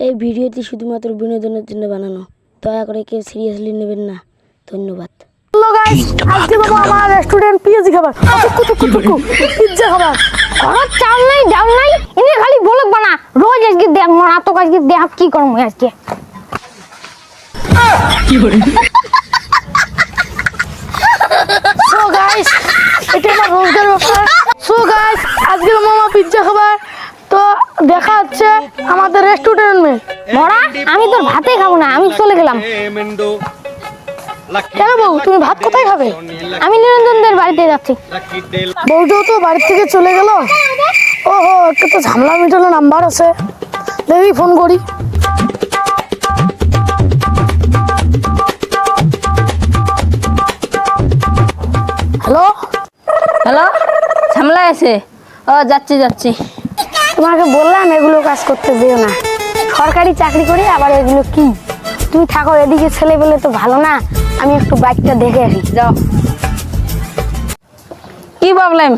এই ভিডিওটি শুধুমাত্র বিনোদনের জন্য বানানো, দয়া করে কেউ সিরিয়াসলি নেবেন না। ধন্যবাদ। হ্যালো গাইস, আজকে বাবা আমার রেস্টুরেন্ট পিএজি খাবার, পিজ্জা খাবার। ঘর চাল নাই ডাল নাই, ইনি খালি বলক বানা। রোজ আজকে দেখ মরা তো আজকে দেখ কি করব আজকে। সো গাইস, এটা আমার রোজগার ব্যাপার। সো গাইস, আজকে মামা পিজ্জা খাবার। তো দেখা হচ্ছে আমাদের রেস্টুরেন্টে। মরা আমি তোর ভাতে খাবো না, আমি চলে গেলাম। কেন বউ, তুমি ভাত কোথায় খাবে? আমি নিরঞ্জনদের বাড়িতে যাচ্ছি। বউটাও তো বাড়ি থেকে চলে গেল। ওহো, একটা তো ঝামেলা মিটানো নাম্বার আছে, দেখি ফোন করি। হ্যালো হ্যালো, ঝামেলা আছে? ও যাচ্ছি যাচ্ছি। তোমাকে বললাম এগুলো কাজ করতে যেও না, সরকারি চাকরি করে আবার এগুলো কি। তুমি থাকো, এদিকে ছেলে পেলে তো ভালো না, আমি একটু বাইকটা দেখে আসি। যাও। কি প্রবলেম?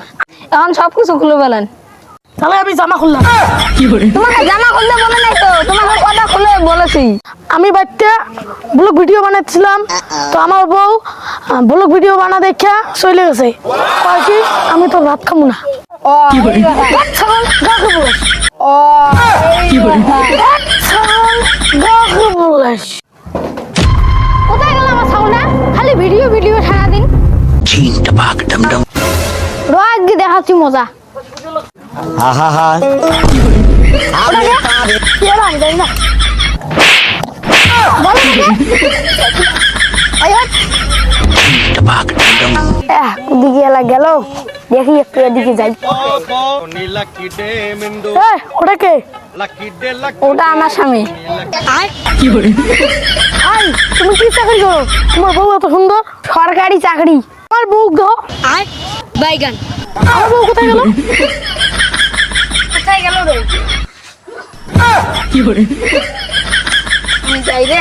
এখন সবকিছু খুলে বলেন। তাহলে আমি জামা খুললাম। তোমাকে জামা খুলতে বলে নাই তো, তোমাকে কথা খুলে বলেছি। আমি বাড়িতে ব্লগ ভিডিও বানাচ্ছিলাম, তো আমার বউ ব্লগ ভিডিও বানা দেখা চলে গেছে। কয় কি আমি তোর ভাত খাবো না। ও ছাগল গা খাবো। ও ছাগল গা খাবো। কোথায় গেল আমার ছাগলটা? খালি ভিডিও ভিডিও সারাদিন। রোজ গিয়ে দেখাচ্ছি মজা। কি আর আমি জানি না। ওদিকে এলা গেল, দেখি একটু এদিকে যাই। ওটা কে? ওটা আমার স্বামী। আই, তুমি কি চাকরি করো? তোমার বউ এত সুন্দর। সরকারি চাকরি। আমার বউ গো। বাইগান আমার বউ কোথায় গেল? কোথায় গেল রে? আমি যাই রে।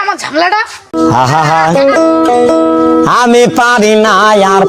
আমার ঝামেলাটা। আমি পারি না আর